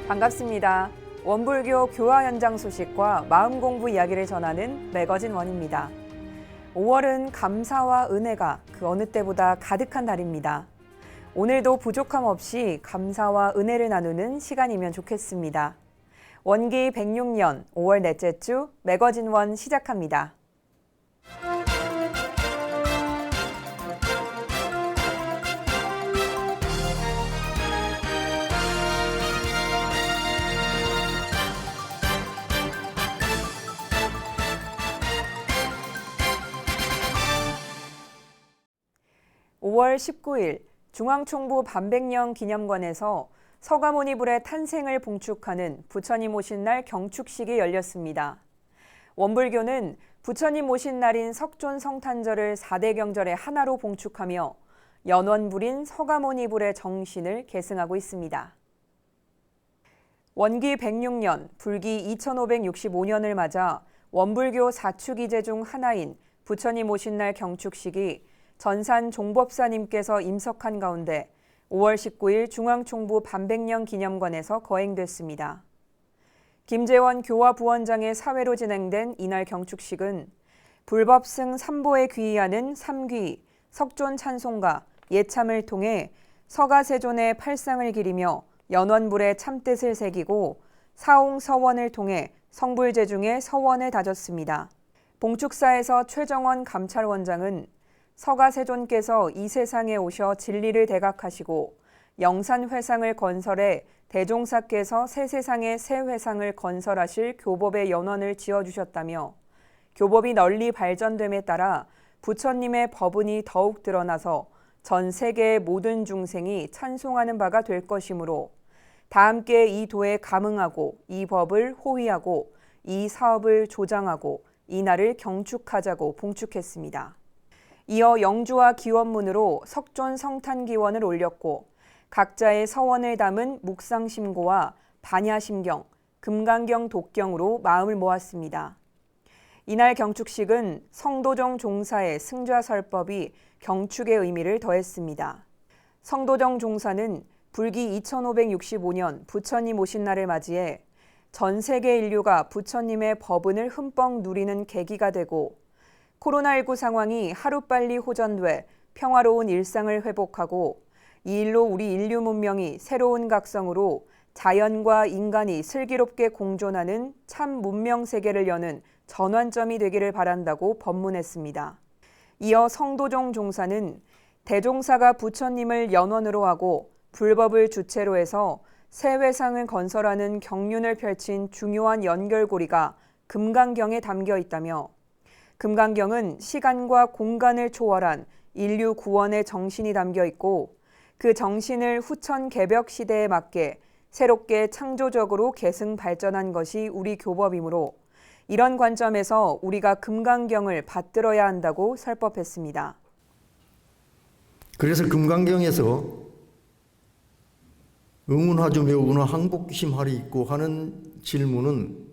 반갑습니다. 원불교 교화 현장 소식과 마음 공부 이야기를 전하는 매거진 원입니다. 5월은 감사와 은혜가 그 어느 때보다 가득한 달입니다. 오늘도 부족함 없이 감사와 은혜를 나누는 시간이면 좋겠습니다. 원기 106년 5월 넷째 주 매거진 원 시작합니다. 5월 19일 중앙총부 반백년 기념관에서 서가모니 불의 탄생을 봉축하는 부처님 오신 날 경축식이 열렸습니다. 원불교는 부처님 오신 날인 석존 성탄절을 4대 경절의 하나로 봉축하며 연원불인 서가모니 불의 정신을 계승하고 있습니다. 원기 106년, 불기 2565년을 맞아 원불교 4축이제 중 하나인 부처님 오신 날 경축식이 전산 종법사님께서 임석한 가운데 5월 19일 중앙총부 반백년 기념관에서 거행됐습니다. 김재원 교화부원장의 사회로 진행된 이날 경축식은 불법승 3보에 귀의하는 삼귀, 석존 찬송가, 예참을 통해 서가세존의 팔상을 기리며 연원불의 참뜻을 새기고 사홍서원을 통해 성불제중의 서원을 다졌습니다. 봉축사에서 최정원 감찰원장은 서가세존께서 이 세상에 오셔 진리를 대각하시고 영산회상을 건설해 대종사께서 새 세상에 새 회상을 건설하실 교법의 연원을 지어주셨다며 교법이 널리 발전됨에 따라 부처님의 법운이 더욱 드러나서 전 세계의 모든 중생이 찬송하는 바가 될 것이므로 다 함께 이 도에 감응하고 이 법을 호위하고 이 사업을 조장하고 이 날을 경축하자고 봉축했습니다. 이어 영주와 기원문으로 석존 성탄기원을 올렸고 각자의 서원을 담은 묵상심고와 반야심경, 금강경 독경으로 마음을 모았습니다. 이날 경축식은 성도정 종사의 승좌설법이 경축의 의미를 더했습니다. 성도정 종사는 불기 2565년 부처님 오신 날을 맞이해 전 세계 인류가 부처님의 법운을 흠뻑 누리는 계기가 되고 코로나19 상황이 하루빨리 호전돼 평화로운 일상을 회복하고 이 일로 우리 인류 문명이 새로운 각성으로 자연과 인간이 슬기롭게 공존하는 참 문명 세계를 여는 전환점이 되기를 바란다고 법문했습니다. 이어 성도종 종사는 대종사가 부처님을 연원으로 하고 불법을 주체로 해서 새 회상을 건설하는 경륜을 펼친 중요한 연결고리가 금강경에 담겨 있다며 금강경은 시간과 공간을 초월한 인류 구원의 정신이 담겨 있고 그 정신을 후천 개벽 시대에 맞게 새롭게 창조적으로 계승 발전한 것이 우리 교법이므로 이런 관점에서 우리가 금강경을 받들어야 한다고 설법했습니다. 그래서 금강경에서 응운하주 묘운하 항복심할이 있고 하는 질문은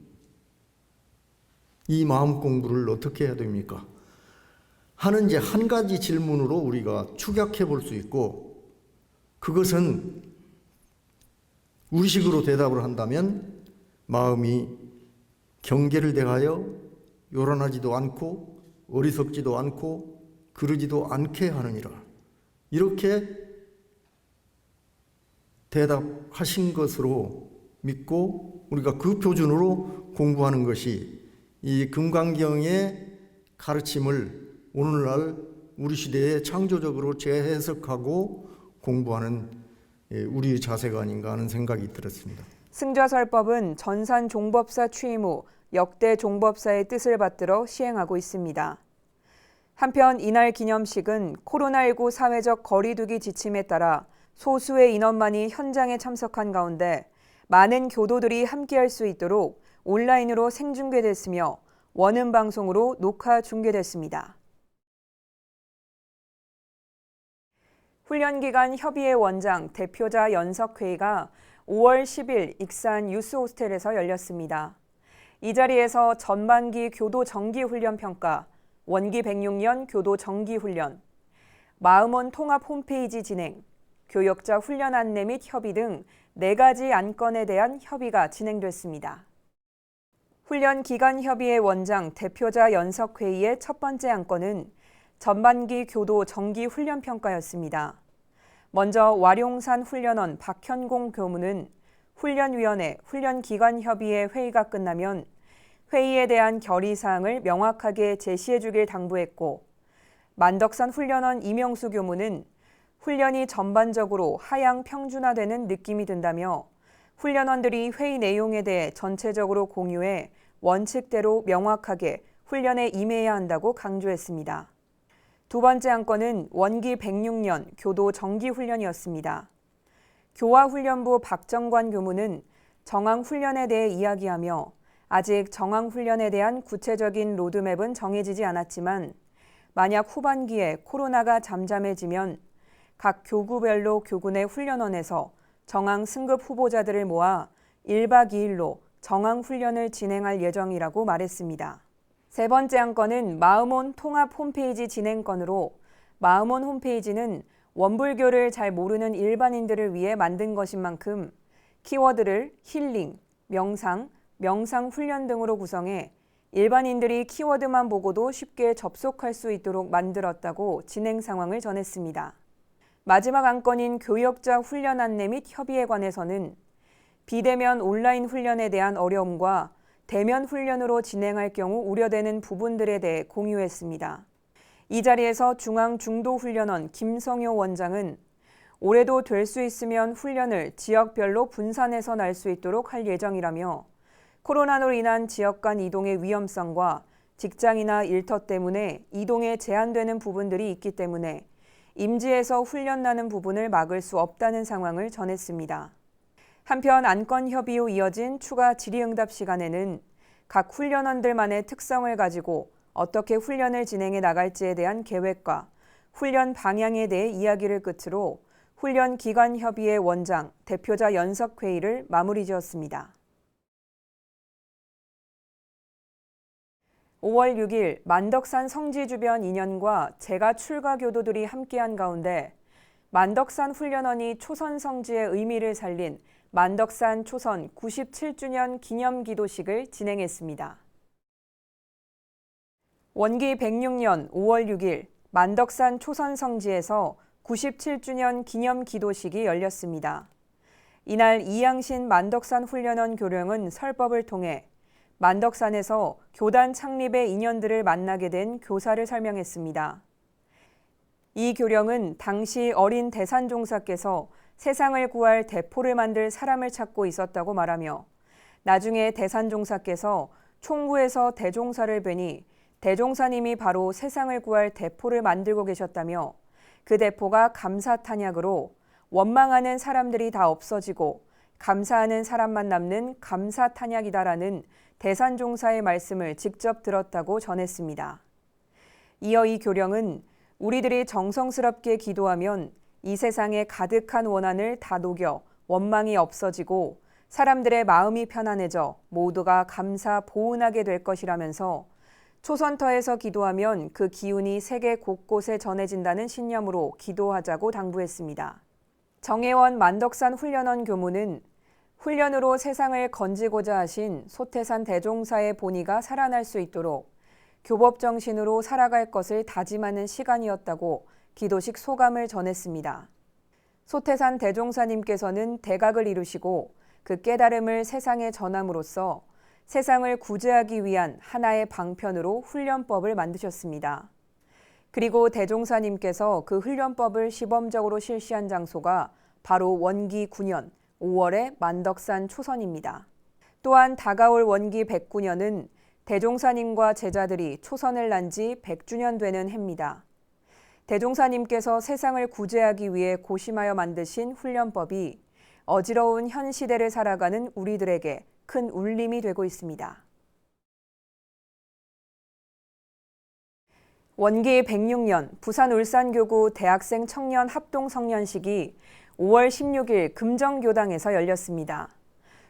이 마음 공부를 어떻게 해야 됩니까? 하는 이제 한 가지 질문으로 우리가 축약해 볼 수 있고 그것은 우리식으로 대답을 한다면 마음이 경계를 대하여 요란하지도 않고 어리석지도 않고 그러지도 않게 하느니라. 이렇게 대답하신 것으로 믿고 우리가 그 표준으로 공부하는 것이 이 금강경의 가르침을 오늘날 우리 시대에 창조적으로 재해석하고 공부하는 우리의 자세가 아닌가 하는 생각이 들었습니다. 승좌설법은 전산 종법사 취임 후 역대 종법사의 뜻을 받들어 시행하고 있습니다. 한편 이날 기념식은 코로나19 사회적 거리두기 지침에 따라 소수의 인원만이 현장에 참석한 가운데 많은 교도들이 함께할 수 있도록 온라인으로 생중계됐으며 원음 방송으로 녹화 중계됐습니다. 훈련기간 협의회 원장 대표자 연석회의가 5월 10일 익산 유스호스텔에서 열렸습니다. 이 자리에서 전반기 교도 정기훈련 평가, 원기 106년 교도 정기훈련, 마음원 통합 홈페이지 진행, 교역자 훈련 안내 및 협의 등 4가지 안건에 대한 협의가 진행됐습니다. 훈련 기간 협의회 원장 대표자 연석회의의 첫 번째 안건은 전반기 교도 정기 훈련 평가였습니다. 먼저 와룡산 훈련원 박현공 교무는 훈련위원회 훈련기관협의회 회의가 끝나면 회의에 대한 결의사항을 명확하게 제시해 주길 당부했고, 만덕산 훈련원 이명수 교무는 훈련이 전반적으로 하향 평준화되는 느낌이 든다며 훈련원들이 회의 내용에 대해 전체적으로 공유해 원칙대로 명확하게 훈련에 임해야 한다고 강조했습니다. 두 번째 안건은 원기 106년 교도 정기훈련이었습니다. 교화훈련부 박정관 교무는 정항훈련에 대해 이야기하며 아직 정항훈련에 대한 구체적인 로드맵은 정해지지 않았지만 만약 후반기에 코로나가 잠잠해지면 각 교구별로 교군의 훈련원에서 정항 승급 후보자들을 모아 1박 2일로 정항훈련을 진행할 예정이라고 말했습니다. 세 번째 안건은 마음온 통합 홈페이지 진행건으로 마음온 홈페이지는 원불교를 잘 모르는 일반인들을 위해 만든 것인 만큼 키워드를 힐링, 명상, 명상훈련 등으로 구성해 일반인들이 키워드만 보고도 쉽게 접속할 수 있도록 만들었다고 진행 상황을 전했습니다. 마지막 안건인 교역자 훈련 안내 및 협의에 관해서는 비대면 온라인 훈련에 대한 어려움과 대면 훈련으로 진행할 경우 우려되는 부분들에 대해 공유했습니다. 이 자리에서 중앙중도훈련원 김성효 원장은 올해도 될 수 있으면 훈련을 지역별로 분산해서 날 수 있도록 할 예정이라며 코로나로 인한 지역 간 이동의 위험성과 직장이나 일터 때문에 이동에 제한되는 부분들이 있기 때문에 임지에서 훈련나는 부분을 막을 수 없다는 상황을 전했습니다. 한편 안건 협의 후 이어진 추가 질의응답 시간에는 각 훈련원들만의 특성을 가지고 어떻게 훈련을 진행해 나갈지에 대한 계획과 훈련 방향에 대해 이야기를 끝으로 훈련 기관 협의회 원장 대표자 연석 회의를 마무리 지었습니다. 5월 6일 만덕산 성지 주변 인연과 제가 출가 교도들이 함께한 가운데 만덕산 훈련원이 초선 성지의 의미를 살린 만덕산 초선 97주년 기념 기도식을 진행했습니다. 원기 106년 5월 6일 만덕산 초선 성지에서 97주년 기념 기도식이 열렸습니다. 이날 이양신 만덕산 훈련원 교령은 설법을 통해 만덕산에서 교단 창립의 인연들을 만나게 된 교사를 설명했습니다. 이 교령은 당시 어린 대산종사께서 세상을 구할 대포를 만들 사람을 찾고 있었다고 말하며 나중에 대산종사께서 총구에서 대종사를 뵈니 대종사님이 바로 세상을 구할 대포를 만들고 계셨다며 그 대포가 감사탄약으로 원망하는 사람들이 다 없어지고 감사하는 사람만 남는 감사탄약이다라는 대산종사의 말씀을 직접 들었다고 전했습니다. 이어 이 교령은 우리들이 정성스럽게 기도하면 이 세상에 가득한 원한을 다 녹여 원망이 없어지고 사람들의 마음이 편안해져 모두가 감사 보은하게 될 것이라면서 초선터에서 기도하면 그 기운이 세계 곳곳에 전해진다는 신념으로 기도하자고 당부했습니다. 정혜원 만덕산 훈련원 교무는 훈련으로 세상을 건지고자 하신 소태산 대종사의 본의가 살아날 수 있도록 교법정신으로 살아갈 것을 다짐하는 시간이었다고 기도식 소감을 전했습니다. 소태산 대종사님께서는 대각을 이루시고 그 깨달음을 세상에 전함으로써 세상을 구제하기 위한 하나의 방편으로 훈련법을 만드셨습니다. 그리고 대종사님께서 그 훈련법을 시범적으로 실시한 장소가 바로 원기 9년 5월의 만덕산 초선입니다. 또한 다가올 원기 109년은 대종사님과 제자들이 초선을 난 지 100주년 되는 해입니다. 대종사님께서 세상을 구제하기 위해 고심하여 만드신 훈련법이 어지러운 현 시대를 살아가는 우리들에게 큰 울림이 되고 있습니다. 원기 106년 부산 울산교구 대학생 청년 합동 성년식이 5월 16일 금정교당에서 열렸습니다.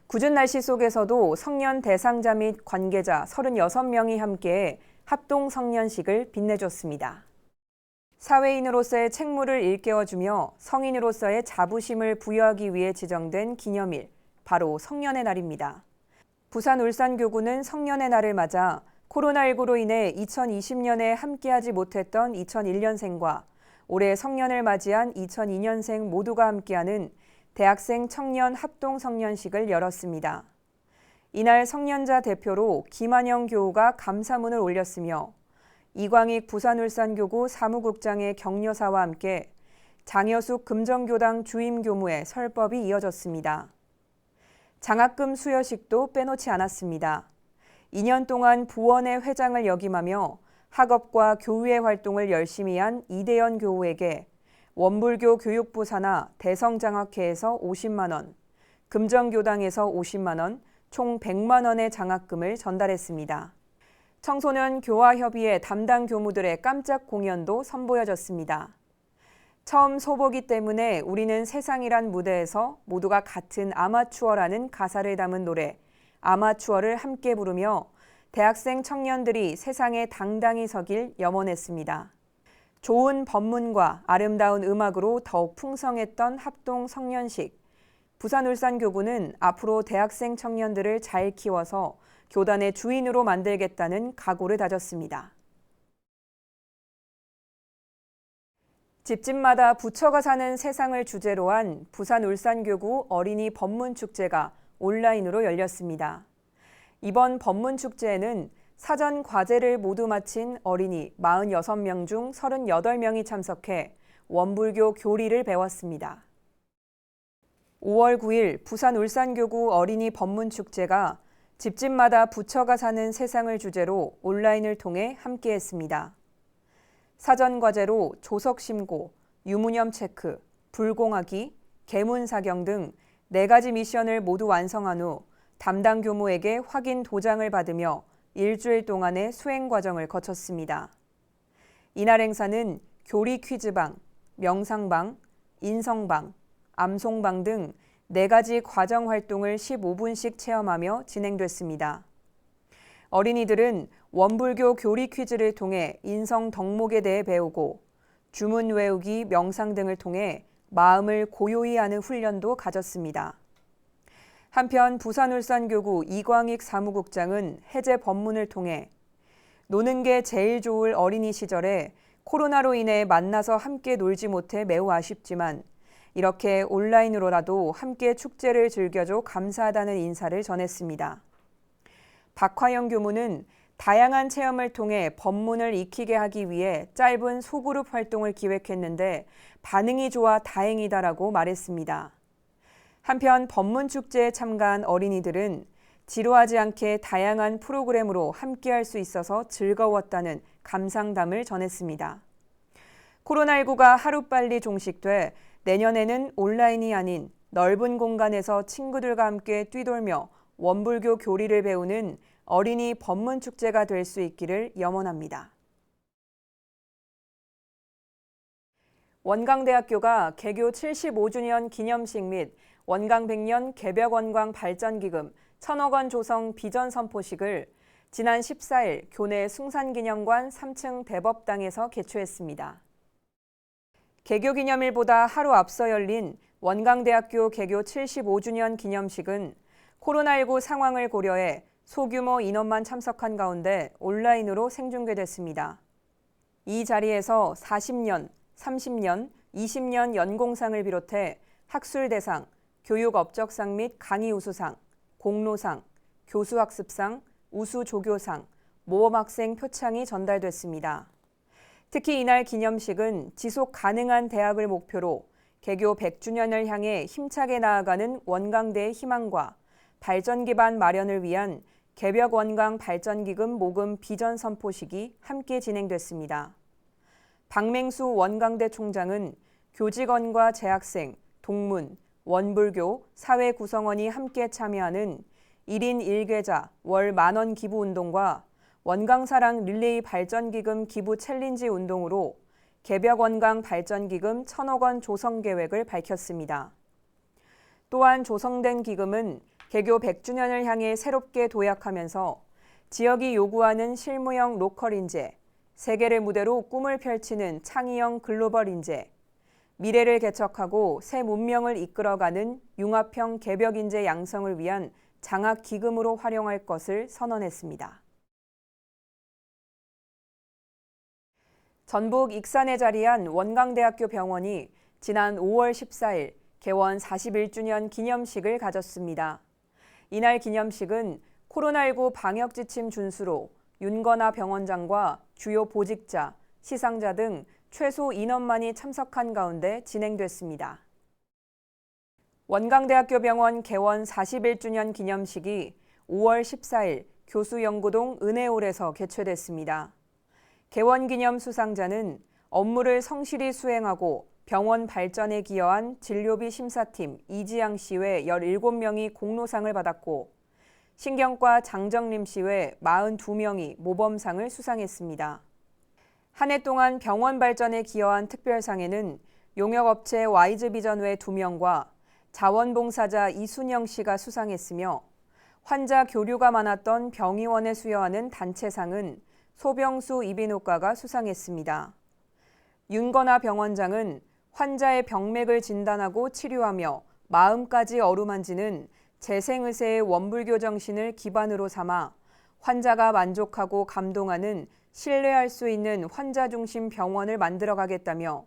궂은 날씨 속에서도 성년 대상자 및 관계자 36명이 함께 합동 성년식을 빛내줬습니다. 사회인으로서의 책무를 일깨워주며 성인으로서의 자부심을 부여하기 위해 지정된 기념일, 바로 성년의 날입니다. 부산 울산교구는 성년의 날을 맞아 코로나19로 인해 2020년에 함께하지 못했던 2001년생과 올해 성년을 맞이한 2002년생 모두가 함께하는 대학생 청년 합동 성년식을 열었습니다. 이날 성년자 대표로 김한영 교우가 감사문을 올렸으며 이광익 부산울산교구 사무국장의 격려사와 함께 장여숙 금정교당 주임교무의 설법이 이어졌습니다. 장학금 수여식도 빼놓지 않았습니다. 2년 동안 부원의 회장을 역임하며 학업과 교우의 활동을 열심히 한 이대연 교우에게 원불교 교육부 산하 대성장학회에서 50만 원, 금정교당에서 50만 원, 총 100만 원의 장학금을 전달했습니다. 청소년 교화협의회 담당 교무들의 깜짝 공연도 선보여졌습니다. 처음 소보기 때문에 우리는 세상이란 무대에서 모두가 같은 아마추어라는 가사를 담은 노래 아마추어를 함께 부르며 대학생 청년들이 세상에 당당히 서길 염원했습니다. 좋은 법문과 아름다운 음악으로 더욱 풍성했던 합동 성년식. 부산울산교구는 앞으로 대학생 청년들을 잘 키워서 교단의 주인으로 만들겠다는 각오를 다졌습니다. 집집마다 부처가 사는 세상을 주제로 한 부산울산교구 어린이 법문축제가 온라인으로 열렸습니다. 이번 법문축제에는 사전 과제를 모두 마친 어린이 46명 중 38명이 참석해 원불교 교리를 배웠습니다. 5월 9일 부산울산교구 어린이 법문축제가 집집마다 부처가 사는 세상을 주제로 온라인을 통해 함께했습니다. 사전 과제로 조석 심고, 유무념 체크, 불공하기, 계문 사경 등 4가지 미션을 모두 완성한 후 담당 교무에게 확인 도장을 받으며 일주일 동안의 수행 과정을 거쳤습니다. 이날 행사는 교리 퀴즈방, 명상방, 인성방, 암송방 등 4가지 과정 활동을 15분씩 체험하며 진행됐습니다. 어린이들은 원불교 교리 퀴즈를 통해 인성 덕목에 대해 배우고 주문 외우기, 명상 등을 통해 마음을 고요히 하는 훈련도 가졌습니다. 한편 부산울산교구 이광익 사무국장은 해제 법문을 통해 노는 게 제일 좋을 어린이 시절에 코로나로 인해 만나서 함께 놀지 못해 매우 아쉽지만 이렇게 온라인으로라도 함께 축제를 즐겨줘 감사하다는 인사를 전했습니다. 박화영 교무는 다양한 체험을 통해 법문을 익히게 하기 위해 짧은 소그룹 활동을 기획했는데 반응이 좋아 다행이다라고 말했습니다. 한편 법문축제에 참가한 어린이들은 지루하지 않게 다양한 프로그램으로 함께할 수 있어서 즐거웠다는 감상담을 전했습니다. 코로나19가 하루빨리 종식돼 내년에는 온라인이 아닌 넓은 공간에서 친구들과 함께 뛰돌며 원불교 교리를 배우는 어린이 법문축제가 될 수 있기를 염원합니다. 원광대학교가 개교 75주년 기념식 및 원광 100년 개벽원광 발전기금 1,000억 원 조성 비전 선포식을 지난 14일 교내 숭산기념관 3층 대법당에서 개최했습니다. 개교 기념일보다 하루 앞서 열린 원광대학교 개교 75주년 기념식은 코로나19 상황을 고려해 소규모 인원만 참석한 가운데 온라인으로 생중계됐습니다. 이 자리에서 40년, 30년, 20년 연공상을 비롯해 학술대상, 교육업적상 및 강의우수상, 공로상, 교수학습상, 우수조교상, 모범학생 표창이 전달됐습니다. 특히 이날 기념식은 지속 가능한 대학을 목표로 개교 100주년을 향해 힘차게 나아가는 원광대의 희망과 발전 기반 마련을 위한 개벽 원광 발전기금 모금 비전 선포식이 함께 진행됐습니다. 박맹수 원광대 총장은 교직원과 재학생, 동문, 원불교, 사회 구성원이 함께 참여하는 1인 1계좌 월 10,000원 기부 운동과 원광사랑 릴레이 발전기금 기부 챌린지 운동으로 개벽 원광 발전기금 1,000억 원 조성 계획을 밝혔습니다. 또한 조성된 기금은 개교 100주년을 향해 새롭게 도약하면서 지역이 요구하는 실무형 로컬 인재, 세계를 무대로 꿈을 펼치는 창의형 글로벌 인재, 미래를 개척하고 새 문명을 이끌어가는 융합형 개벽 인재 양성을 위한 장학 기금으로 활용할 것을 선언했습니다. 전북 익산에 자리한 원광대학교 병원이 지난 5월 14일 개원 41주년 기념식을 가졌습니다. 이날 기념식은 코로나19 방역 지침 준수로 윤건아 병원장과 주요 보직자, 시상자 등 최소 인원만이 참석한 가운데 진행됐습니다. 원광대학교 병원 개원 41주년 기념식이 5월 14일 교수연구동 은혜홀에서 개최됐습니다. 개원 기념 수상자는 업무를 성실히 수행하고 병원 발전에 기여한 진료비 심사팀 이지양 씨 외 17명이 공로상을 받았고 신경과 장정림 씨 외 42명이 모범상을 수상했습니다. 한 해 동안 병원 발전에 기여한 특별상에는 용역업체 와이즈비전 외 2명과 자원봉사자 이순영 씨가 수상했으며 환자 교류가 많았던 병의원에 수여하는 단체상은 소병수 이비인후과가 수상했습니다. 윤건아 병원장은 환자의 병맥을 진단하고 치료하며 마음까지 어루만지는 재생의사의 원불교 정신을 기반으로 삼아 환자가 만족하고 감동하는 신뢰할 수 있는 환자 중심 병원을 만들어가겠다며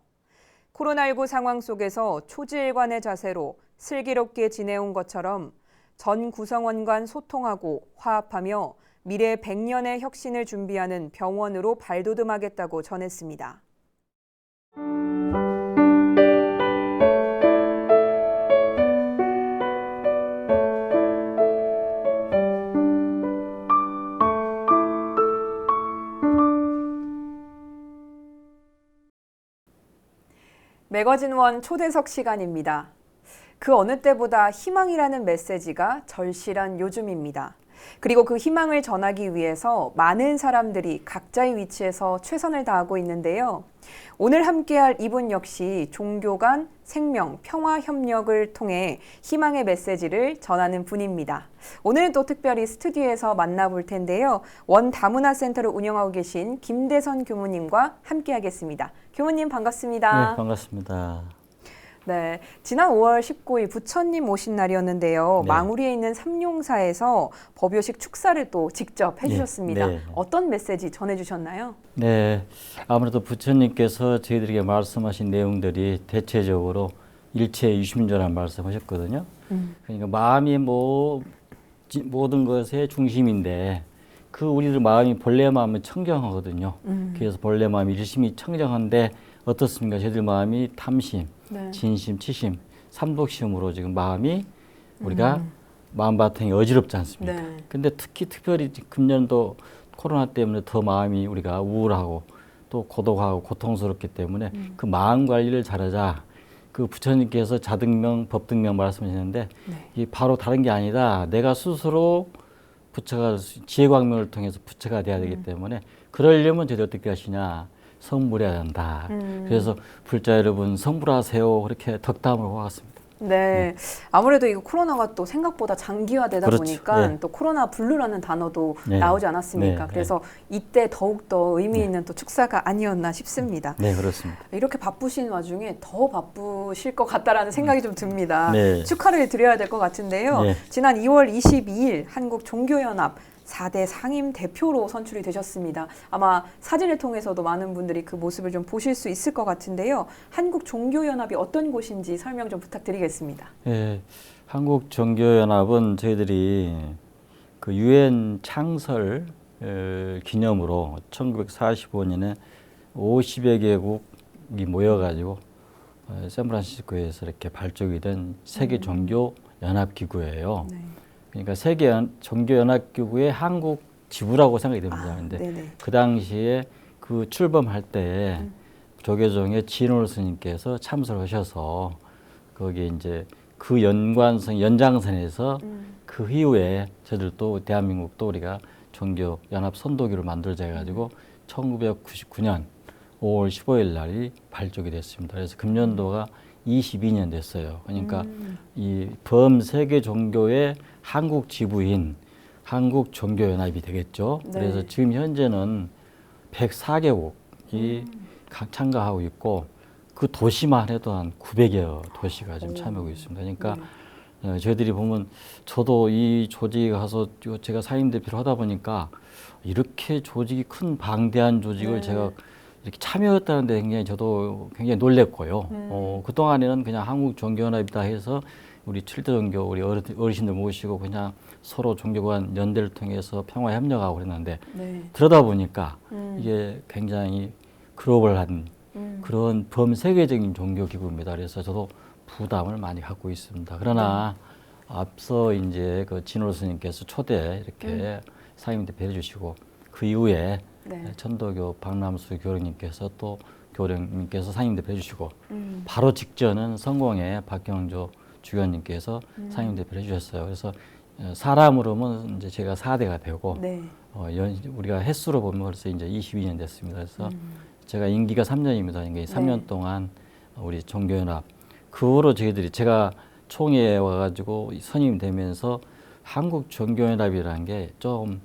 코로나19 상황 속에서 초지일관의 자세로 슬기롭게 지내온 것처럼 전 구성원 간 소통하고 화합하며 미래 100년의 혁신을 준비하는 병원으로 발돋움하겠다고 전했습니다. 매거진원 초대석 시간입니다. 그 어느 때보다 희망이라는 메시지가 절실한 요즘입니다. 그리고 그 희망을 전하기 위해서 많은 사람들이 각자의 위치에서 최선을 다하고 있는데요. 오늘 함께할 이분 역시 종교 간 생명, 평화 협력을 통해 희망의 메시지를 전하는 분입니다. 오늘은 또 특별히 스튜디오에서 만나볼 텐데요. 원 다문화센터를 운영하고 계신 김대선 교무님과 함께하겠습니다. 교무님 반갑습니다. 네, 반갑습니다. 네, 지난 5월 19일 부처님 오신 날이었는데요. 네. 망우리에 있는 삼룡사에서 법요식 축사를 또 직접 해주셨습니다. 네. 어떤 메시지 전해주셨나요? 네, 아무래도 부처님께서 저희들에게 말씀하신 내용들이 대체적으로 일체 유심조란 말씀하셨거든요. 그러니까 마음이 모든 것의 중심인데 그 우리들 마음이 본래 마음은 청정하거든요. 그래서 본래 마음이 일심이 청정한데 어떻습니까? 저희들 마음이 탐심, 네. 진심, 치심, 삼독심으로 지금 마음이 우리가 마음 바탕이 어지럽지 않습니까? 네. 근데 특별히 금년도 코로나 때문에 더 마음이 우리가 우울하고 또 고독하고 고통스럽기 때문에 그 마음 관리를 잘하자. 그 부처님께서 자등명, 법등명 말씀하셨는데 네. 이 바로 다른 게 아니다. 내가 스스로 부처가 지혜광명을 통해서 부처가 돼야 되기 때문에 그러려면 저희들 어떻게 하시냐. 성불해야 한다. 그래서 불자 여러분 성불하세요. 그렇게 덕담을 하겠습니다. 네, 아무래도 이거 코로나가 또 생각보다 장기화되다 그렇죠. 보니까 네. 또 코로나 블루라는 단어도 네. 나오지 않았습니까? 네. 그래서 이때 더욱더 의미 있는 또 축사가 아니었나 싶습니다. 네, 그렇습니다. 이렇게 바쁘신 와중에 더 바쁘실 것 같다라는 생각이 좀 듭니다. 네. 축하를 드려야 될 것 같은데요. 네. 지난 2월 22일 한국종교연합 4대 상임 대표로 선출이 되셨습니다. 아마 사진을 통해서도 많은 분들이 그 모습을 좀 보실 수 있을 것 같은데요. 한국종교연합이 어떤 곳인지 설명 좀 부탁드리겠습니다. 네, 한국종교연합은 저희들이 그 유엔 창설 기념으로 1945년에 50여 개국이 모여가지고 샌프란시스코에서 이렇게 발족이 된 세계 종교 연합 기구예요. 네. 그러니까 세계 종교 연합 기구의 한국 지부라고 생각이 됩니다. 근데 네네. 그 당시에 그 출범할 때 조계종의 진홀 스님께서 참석하셔서 거기에 이제 그 연장선에서 그 이후에 저희들도 대한민국도 우리가 종교 연합 선도기를 만들자 해가지고 1999년 5월 15일 날이 발족이 됐습니다. 그래서 금년도가 22년 됐어요. 그러니까 이 범세계 종교의 한국 지부인 한국 종교 연합이 되겠죠. 네. 그래서 지금 현재는 104개국이 참가하고 있고 그 도시만 해도 한 900여 도시가 지금 참여하고 있습니다. 그러니까 저희들이 보면 저도 이 조직에 가서 제가 사임대표를 하다 보니까 이렇게 조직이 큰 방대한 조직을 제가 이렇게 참여했다는 데 굉장히 저도 굉장히 놀랬고요. 그동안에는 그냥 한국종교연합이다 해서 우리 7대 종교 우리 어르신들 모시고 그냥 서로 종교 간 연대를 통해서 평화 협력하고 그랬는데 들어다 보니까 이게 굉장히 글로벌한 그런 범세계적인 종교 기구입니다. 그래서 저도 부담을 많이 갖고 있습니다. 그러나 앞서 이제 그 진호 스님께서 초대 이렇게 사임대표 해주시고 그 이후에 천도교 박남수 교령님께서 또 교령님께서 사임대표 해주시고 바로 직전은 성공회 박경조 주교님께서 사임대표를 해주셨어요. 그래서 사람으로는 이제 제가 4대가 되고 우리가 횟수로 보면 벌써 이제 22년 됐습니다. 그래서 제가 임기가 3년입니다. 그러니까 3년 동안 우리 종교연합 그 후로 저희들이 제가 총회에 와가지고 선임이 되면서 한국 종교연합이라는 게 좀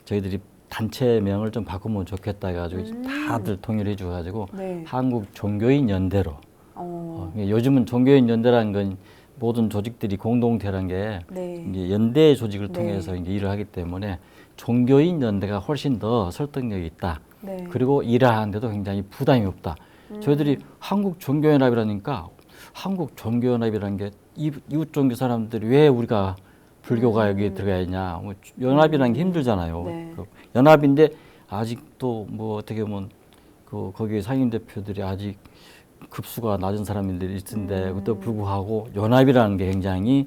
저희들이 단체명을 좀 바꾸면 좋겠다 해가지고 다들 동의를 해줘가지고 한국 종교인 연대로 요즘은 종교인 연대라는 건 모든 조직들이 공동체라는 게 이제 연대 조직을 통해서 이제 일을 하기 때문에 종교인 연대가 훨씬 더 설득력이 있다. 그리고 일하는데도 굉장히 부담이 없다. 저희들이 한국 종교연합이라니까 한국 종교연합이라는 게 이웃 종교 사람들이 왜 우리가 불교가 여기에 들어가 있냐. 뭐 연합이라는 게 힘들잖아요. 그 연합인데 아직도 뭐 어떻게 보면 그 거기 상임 대표들이 아직 급수가 낮은 사람들이 있는데 그것도 불구하고 연합이라는 게 굉장히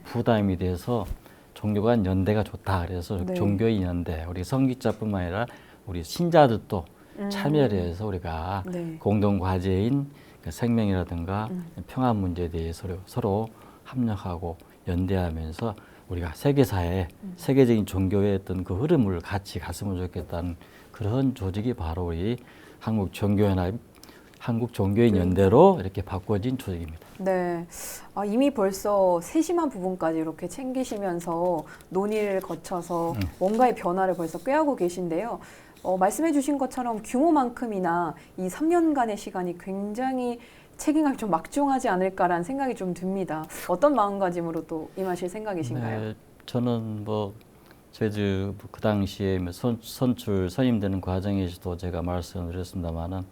부담이 돼서 종교 간 연대가 좋다. 그래서 종교인 연대 우리 성직자뿐만 아니라 우리 신자들도 참여를 해서 우리가 공동 과제인 그 생명이라든가 평화 문제에 대해서 서로 합력하고 연대하면서 우리가 세계사에 세계적인 종교의 어떤 그 흐름을 같이 갔으면 좋겠다는 그런 조직이 바로 우리 한국 종교연합, 한국 종교인 연대로 이렇게 바꿔진 조직입니다. 네, 이미 벌써 세심한 부분까지 이렇게 챙기시면서 논의를 거쳐서 뭔가의 변화를 벌써 꾀하고 계신데요. 말씀해 주신 것처럼 규모만큼이나 이 3년간의 시간이 굉장히 책임감이 좀 막중하지 않을까라는 생각이 좀 듭니다. 어떤 마음가짐으로 또 임하실 생각이신가요? 네, 저는 뭐 저희들 그 당시에 선출 선임되는 과정에서도 제가 말씀을 드렸습니다만은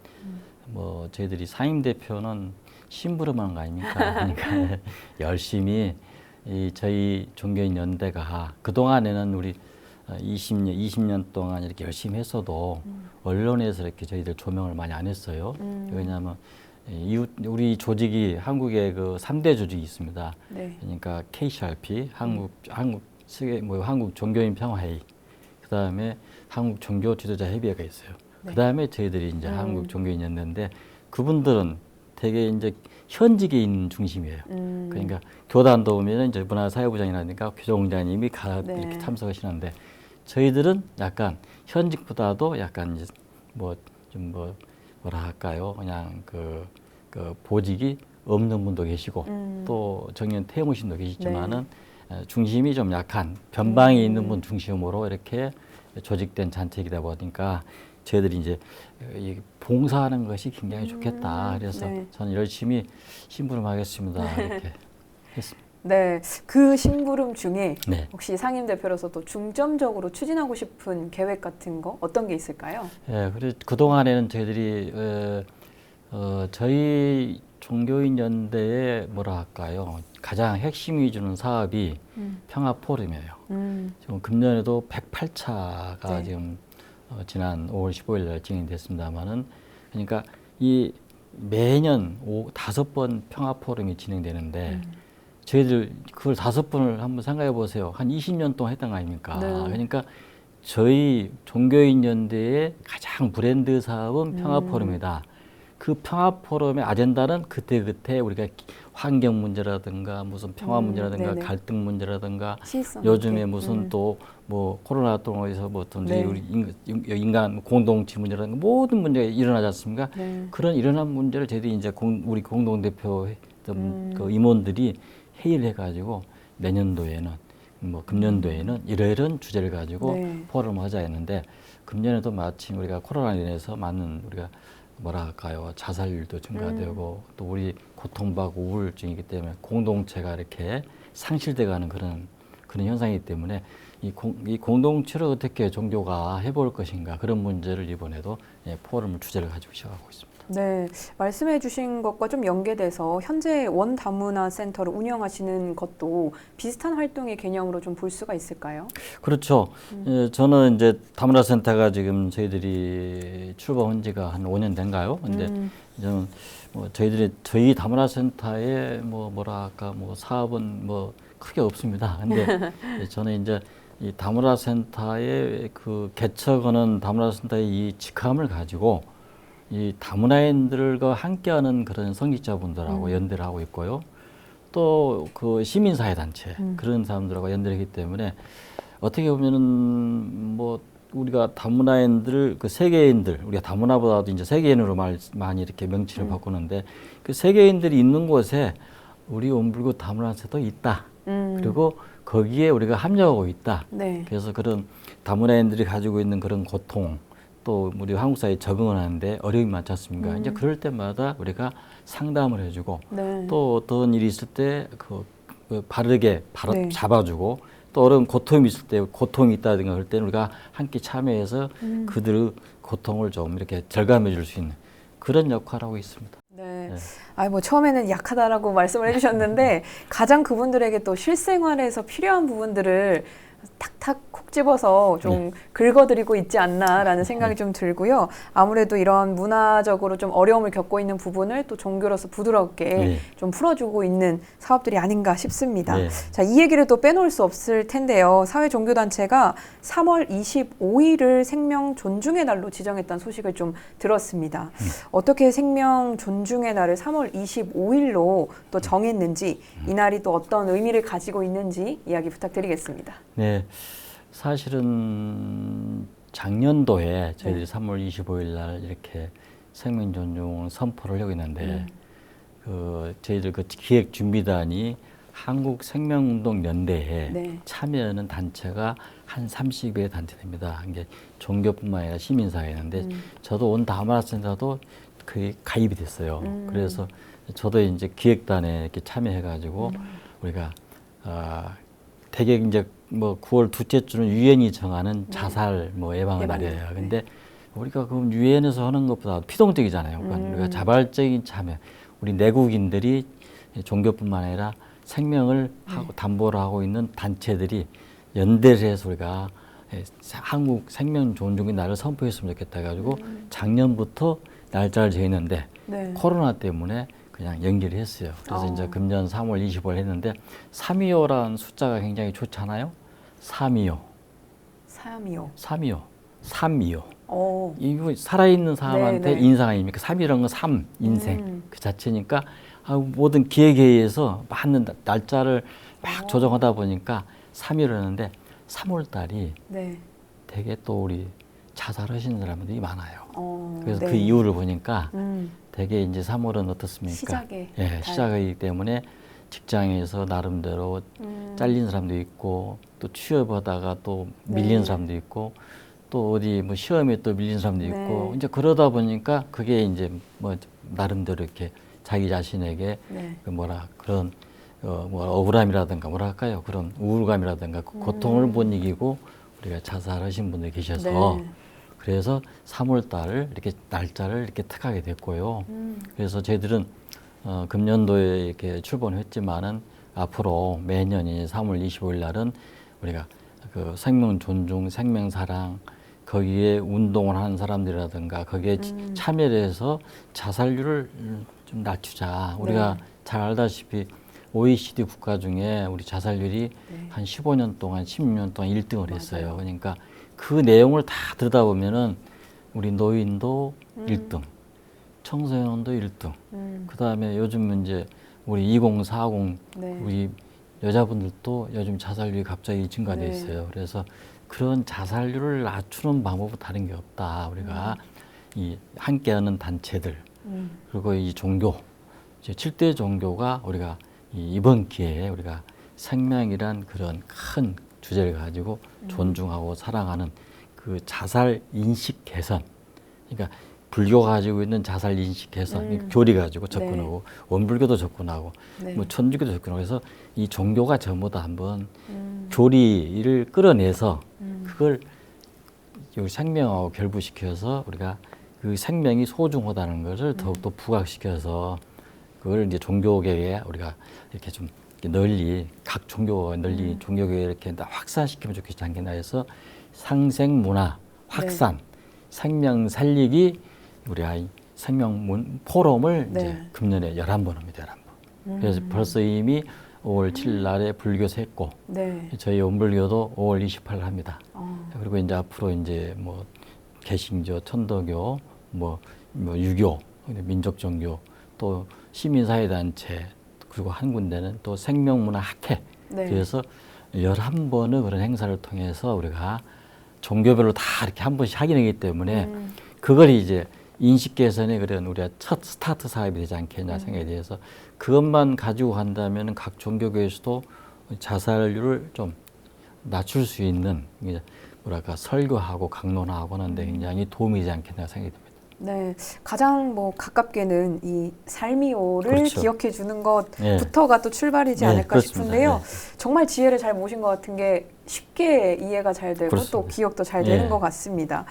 뭐 저희들이 상임 대표는 심부름하는 거 아닙니까? 그러니까 열심히 이 저희 종교인 연대가 그 동안에는 우리 20년 동안 이렇게 열심히 했어도 언론에서 이렇게 저희들 조명을 많이 안 했어요. 왜냐하면 우리 조직이 한국에 그 3대 조직이 있습니다. 그러니까 KCRP, 한국 종교인 평화회의, 그 다음에 한국 종교 지도자 협의회가 있어요. 그 다음에 저희들이 이제 한국 종교인 연대인데 그분들은 되게 이제 현직에 있는 중심이에요. 그러니까 교단도 오면 이제 문화사회부장이라든가 교정장님이 이렇게 참석하시는데 저희들은 약간 현직보다도 약간 이제 뭐라 할까요? 그냥 그 보직이 없는 분도 계시고 또 정년 퇴임하신 계시지만은 중심이 좀 약한 변방에 있는 분 중심으로 이렇게 조직된 잔치이다 보니까 저희들이 이제 봉사하는 것이 굉장히 좋겠다. 그래서 저는 열심히 심부름하겠습니다. 이렇게 했습니다. 네, 그 심부름 중에 혹시 상임 대표로서 또 중점적으로 추진하고 싶은 계획 같은 거 어떤 게 있을까요? 네, 그래서 그 동안에는 저희들이 저희 종교인 연대의 뭐라 할까요? 가장 핵심이 주는 사업이 평화 포럼이에요. 지금 금년에도 108차가 지금 지난 5월 15일 날 진행됐습니다만은 그러니까 이 매년 5번 평화 포럼이 진행되는데 저희들 그걸 5번을 한번 생각해 보세요. 한 20년 동안 했던 거 아닙니까? 그러니까 저희 종교인 연대의 가장 브랜드 사업은 평화 포럼이다. 그 평화 포럼의 아젠다는 그때그때 우리가 환경 문제라든가 무슨 평화 문제라든가 갈등 문제라든가 요즘에 무슨 또 뭐 코로나 동안에서 뭐 어떤 우리 인간 공동체 문제라든가 모든 문제가 일어나지 않습니까? 그런 일어난 문제를 저희들이 이제 우리 공동대표 그 임원들이 회의를 해가지고 내년도에는 뭐 금년도에는 이런 주제를 가지고 네. 포럼을 하자 했는데 금년에도 마침 우리가 코로나로 인해서 많은 우리가 뭐랄까요 자살률도 증가되고 또 우리 고통받고 우울증이기 때문에 공동체가 이렇게 상실돼가는 그런 현상이기 때문에 이 공동체를 어떻게 종교가 해볼 것인가 그런 문제를 이번에도 포럼을 주제를 가지고 시작하고 있습니다. 네, 말씀해 주신 것과 좀 연계돼서 현재 원다문화 센터를 운영하시는 것도 비슷한 활동의 개념으로 좀 볼 수가 있을까요? 그렇죠. 저는 이제 다문화센터가 지금 저희들이 출범한 지가 한 5년 된가요? 근데 저는 뭐 저희 다문화센터의 뭐랄까 사업은 뭐 크게 없습니다. 근데 저는 이제 이 다문화센터의 그 개척하는 다문화센터의 이 직함을 가지고 이 다문화인들과 함께하는 그런 성직자분들하고 연대를 하고 있고요. 또 그 시민사회 단체 그런 사람들하고 연대를 하기 때문에 어떻게 보면은 뭐 우리가 다문화인들 그 세계인들 우리가 다문화보다도 이제 세계인으로 많이 이렇게 명칭을 바꾸는데 그 세계인들이 있는 곳에 우리 원불교 다문화센터도 있다. 그리고 거기에 우리가 합력하고 있다. 네. 그래서 그런 다문화인들이 가지고 있는 그런 고통 또 우리 한국 사회에 적응을 하는데 어려움이 많지 않습니까? 이제 그럴 때마다 우리가 상담을 해주고 네. 또 어떤 일이 있을 때 그 바르게 네. 잡아주고 또 어려운 고통이 있을 때 고통이 있다든가 그럴 때는 우리가 함께 참여해서 그들의 고통을 좀 이렇게 절감해 줄 수 있는 그런 역할을 하고 있습니다. 네. 네. 아니 뭐 처음에는 약하다라고 말씀을 해주셨는데 가장 그분들에게 또 실생활에서 필요한 부분들을 탁탁 콕 집어서 좀 긁어드리고 있지 않나라는 생각이 좀 들고요. 아무래도 이런 문화적으로 좀 어려움을 겪고 있는 부분을 또 종교로서 부드럽게 좀 풀어주고 있는 사업들이 아닌가 싶습니다. 네. 자, 이 얘기를 또 빼놓을 수 없을 텐데요. 사회종교단체가 3월 25일을 생명 존중의 날로 지정했다는 소식을 좀 들었습니다. 어떻게 생명 존중의 날을 3월 25일로 또 정했는지 이 날이 또 어떤 의미를 가지고 있는지 이야기 부탁드리겠습니다. 네, 사실은 작년도에 저희들이 3월 25일 날 이렇게 생명 존중 선포를 하고 있는데 그 저희들 그 기획 준비단이 한국 생명운동 연대에 참여하는 단체가 한 30여 단체 됩니다. 이게 종교뿐만 아니라 시민사회인데 저도 온 다문화센터도 그게 가입이 됐어요. 그래서 저도 이제 기획단에 이렇게 참여해가지고 우리가 되게 이제 뭐 9월 둘째 주는 유엔이 정하는 자살 뭐 예방의 날이에요. 근데 우리가 그럼 유엔에서 하는 것보다 피동적이잖아요. 그러니까 우리가 자발적인 참여, 우리 내국인들이 종교뿐만 아니라 생명을 하고 담보를 하고 있는 단체들이 연대를 해서 우리가 한국 생명 존중의 날을 선포했으면 좋겠다 해가지고 작년부터 날짜를 정했는데 코로나 때문에 그냥 연기를 했어요. 그래서 이제 금년 3월 25일 했는데 325라는 숫자가 굉장히 좋잖아요. 325. 325. 이거 살아있는 사람한테 인상 아닙니까? 3이라는 건 3, 인생 그 자체니까 모든 기획회의에서 맞는 날짜를 막 조정하다 보니까 3일을 3월 달이 되게 또 우리 자살하시는 사람들이 많아요. 그래서 그 이유를 보니까 되게 이제 3월은 어떻습니까? 시작이기 때문에 직장에서 나름대로 잘린 사람도 있고 또 취업하다가 또 밀린 사람도 있고 또 어디 뭐 시험에 또 밀린 사람도 있고 이제 그러다 보니까 그게 이제 뭐 나름대로 이렇게 자기 자신에게 그 그런 뭐 억울함이라든가 뭐랄까요 그런 우울감이라든가 그 고통을 못 이기고 우리가 자살하신 분들이 계셔서 그래서 3월 달을 이렇게 날짜를 이렇게 택하게 됐고요. 그래서 저희들은 금년도에 이렇게 출범했지만은 앞으로 매년 이제 3월 25일 날은 우리가 그 생명 존중, 생명 사랑 거기에 운동을 하는 사람들이라든가 거기에 참여를 해서 자살률을 좀 낮추자. 우리가 잘 알다시피 OECD 국가 중에 우리 자살률이 한 15년 동안, 16년 동안 1등을 했어요. 그러니까 그 내용을 다 들여다보면은 우리 노인도 1등, 청소년도 1등, 그 다음에 요즘 이제 우리 2040 우리 여자분들도 요즘 자살률이 갑자기 증가돼 있어요. 그래서 그런 자살률을 낮추는 방법은 다른 게 없다. 우리가 이 함께하는 단체들 그리고 이 종교, 이제 7대 종교가 우리가 이번 기회에 우리가 생명이란 그런 큰 주제를 가지고 존중하고 사랑하는 그 자살 인식 개선. 그러니까 불교가 가지고 있는 자살 인식 개선, 교리 가지고 접근하고 원불교도 접근하고 뭐 천주교도 접근하고 그래서 이 종교가 전부 다 한번 교리를 끌어내서 그걸 요 생명하고 결부시켜서 우리가 그 생명이 소중하다는 것을 더욱더 부각시켜서 그걸 이제 종교계에 우리가 이렇게 좀 널리 각 종교가 널리 종교계에 이렇게 확산시키면 좋겠지 않겠나 해서 상생 문화 확산, 생명 살리기 우리 아이 생명 포럼을 이제 금년에 11번 합니다. 11번. 그래서 벌써 이미 5월 7일 날에 불교에서 했고 저희 원불교도 5월 28일 합니다. 그리고 이제 앞으로 이제 뭐 개신교, 천도교, 뭐 유교, 민족종교, 또 시민사회단체 그리고 한 군데는 또 생명문화학회 그래서 11번의 그런 행사를 통해서 우리가 종교별로 다 이렇게 한 번씩 하게 되기 때문에 그걸 이제 인식 개선의 그런 우리가 첫 스타트 사업이 되지 않겠냐 생각에 대해서 그것만 가지고 간다면 각 종교교에서도 자살률을 좀 낮출 수 있는 뭐랄까 설교하고 강론하고 하는데 굉장히 도움이 되지 않겠나 생각이 듭니다. 네, 가장 뭐 가깝게는 이 삶이오를 기억해 주는 것부터가 또 출발이지 않을까 그렇습니다. 싶은데요. 정말 지혜를 잘 모신 것 같은 게 쉽게 이해가 잘 되고 그렇습니다. 또 기억도 잘 되는 것 같습니다.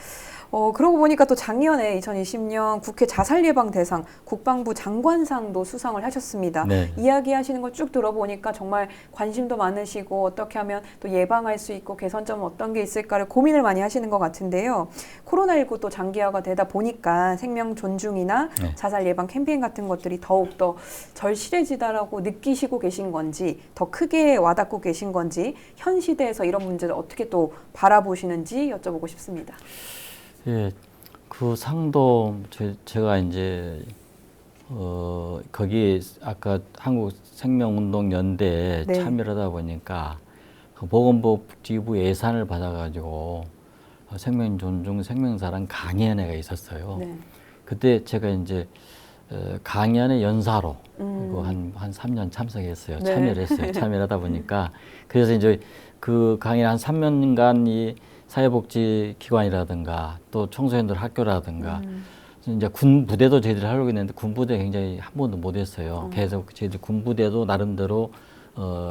그러고 보니까 또 작년에 2020년 국회 자살예방 대상 국방부 장관상도 수상을 하셨습니다. 이야기하시는 걸 쭉 들어보니까 정말 관심도 많으시고 어떻게 하면 또 예방할 수 있고 개선점은 어떤 게 있을까를 고민을 많이 하시는 것 같은데요. 코로나19 또 장기화가 되다 보니까 생명 존중이나 자살 예방 캠페인 같은 것들이 더욱더 절실해지다라고 느끼시고 계신 건지 더 크게 와닿고 계신 건지 현 시대에서 이런 문제를 어떻게 또 바라보시는지 여쭤보고 싶습니다. 예, 그 상도 제가 이제 거기 아까 한국생명운동연대에 참여를 하다 보니까 그 보건복지부 예산을 받아가지고 생명 존중, 생명사랑 강연회가 있었어요. 그때 제가 이제 강연의 연사로 한 3년 참석했어요. 참여를 했어요. 참여를 하다 보니까 그래서 이제 그 강연 한 3년간 이 사회복지기관이라든가 또 청소년들 학교라든가 이제 군부대도 저희들이 하려고 했는데 군부대 굉장히 한 번도 못 했어요. 계속 저희들 군부대도 나름대로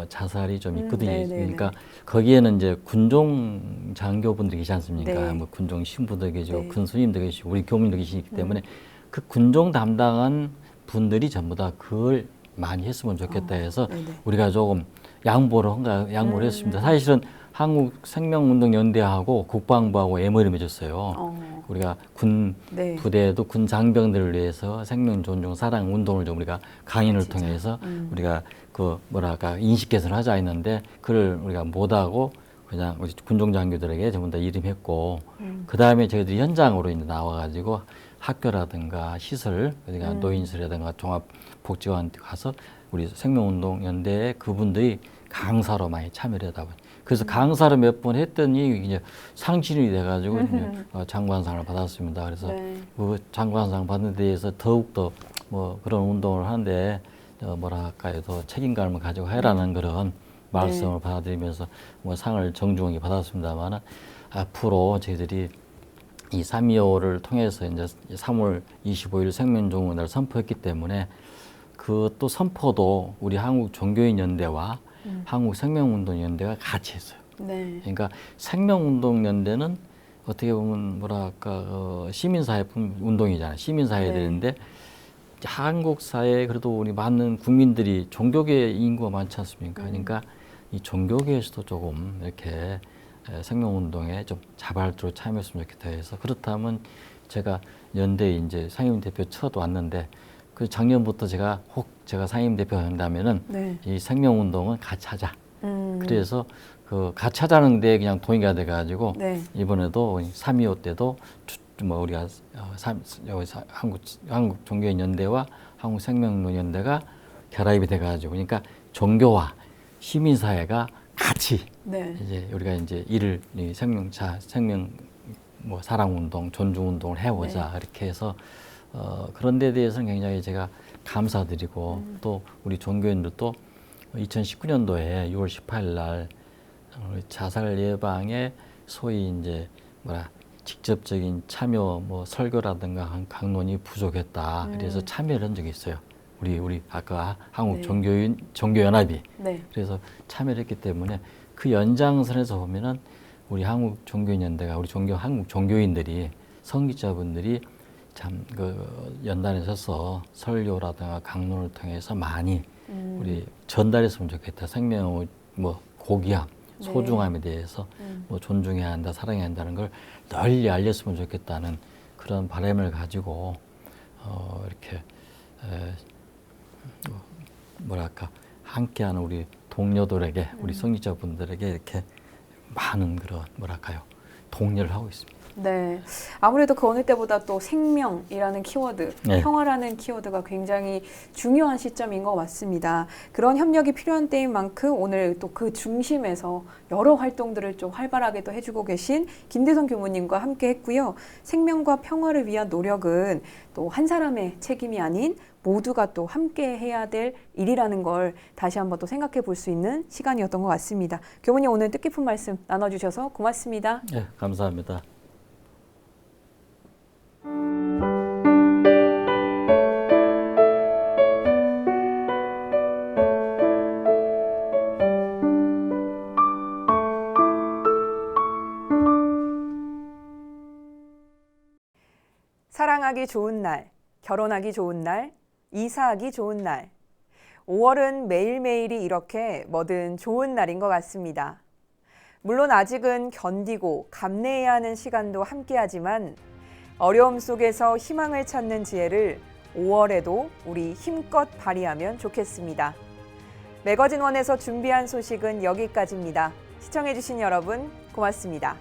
자살이 좀 있거든요. 그러니까 거기에는 이제 군종 장교분들이 계시지 않습니까? 뭐 군종 신부도 계시고 군수님도 계시고 우리 교민도 계시기 때문에 그 군종 담당한 분들이 전부 다 그걸 많이 했으면 좋겠다 해서 우리가 조금 양보를 했습니다. 사실은 한국생명운동연대하고 국방부하고 MOU를 맺었어요. 우리가 군 부대도 군 장병들을 위해서 생명 존중 사랑 운동을 좀 우리가 강연을 통해서 우리가 그 뭐랄까 인식 개선을 하자 했는데 그걸 우리가 못하고 그냥 우리 군종 장교들에게 전부 다 이름했고 그 다음에 저희들이 현장으로 이제 나와가지고 학교라든가 시설, 그러니까 노인실이라든가 종합복지관 가서 우리 생명운동연대에 그분들이 강사로 많이 참여를 하다 보니 그래서 강사를 몇 번 했더니 이제 상신이 돼가지고 장관상을 받았습니다. 그래서 그 장관상 받는 데에서 더욱더 뭐 그런 운동을 하는데 뭐랄까요, 더 책임감을 가지고 해라는 그런 말씀을 받아들이면서 뭐 상을 정중하게 받았습니다만 앞으로 저희들이 이 3.25를 통해서 이제 3월 25일 생명존중을 선포했기 때문에 그 또 선포도 우리 한국종교인연대와 한국생명운동연대가 같이 했어요. 그러니까 생명운동연대는 어떻게 보면 뭐랄까 시민사회 운동이잖아요. 시민사회들인데 한국 사회에 그래도 우리 많은 국민들이 종교계 인구가 많지 않습니까? 그러니까 이 종교계에서도 조금 이렇게 생명운동에 좀 자발적으로 참여했으면 좋겠다 해서 그렇다면 제가 연대에 이제 상임대표 첫 왔는데 그 작년부터 제가 상임 대표 한다면은 이 생명운동은 같이 하자. 그래서 그 같이 하자는데 그냥 동의가 돼가지고 이번에도 3.25 때도 뭐 우리가 한국 종교인연대와 한국생명운동연대가 결합이 돼가지고 그러니까 종교와 시민사회가 같이 이제 우리가 이제 이를 생명 뭐 사랑운동, 존중운동을 해보자 이렇게 해서. 그런 데 대해서는 굉장히 제가 감사드리고 또 우리 종교인들도 2019년도에 6월 18일 날 자살 예방에 소위 이제 직접적인 참여 설교라든가 강론이 부족했다. 그래서 참여를 한 적이 있어요. 우리 아까 한국 종교연합이. 그래서 참여를 했기 때문에 그 연장선에서 보면은 우리 한국 종교인연대가 한국 종교인들이 성직자분들이 참 그 연단에 서서 설교라든가 강론을 통해서 많이 우리 전달했으면 좋겠다. 생명의 고귀함, 소중함에 대해서 존중해야 한다, 사랑해야 한다는 걸 널리 알렸으면 좋겠다는 그런 바람을 가지고 이렇게 함께하는 우리 동료들에게, 우리 성직자분들에게 이렇게 많은 그런 독려를 하고 있습니다. 네, 아무래도 그 어느 때보다 또 생명이라는 키워드, 평화라는 키워드가 굉장히 중요한 시점인 것 같습니다. 그런 협력이 필요한 때인 만큼 오늘 또 그 중심에서 여러 활동들을 좀 활발하게 또 해주고 계신 김대성 교무님과 함께 했고요. 생명과 평화를 위한 노력은 또 한 사람의 책임이 아닌 모두가 또 함께 해야 될 일이라는 걸 다시 한번 또 생각해 볼 수 있는 시간이었던 것 같습니다. 교무님 오늘 뜻깊은 말씀 나눠주셔서 고맙습니다. 네, 감사합니다. 사랑하기 좋은 날, 결혼하기 좋은 날, 이사하기 좋은 날. 5월은 매일매일이 이렇게 뭐든 좋은 날인 것 같습니다. 물론 아직은 견디고 감내해야 하는 시간도 함께하지만 어려움 속에서 희망을 찾는 지혜를 5월에도 우리 힘껏 발휘하면 좋겠습니다. 매거진 원에서 준비한 소식은 여기까지입니다. 시청해주신 여러분 고맙습니다.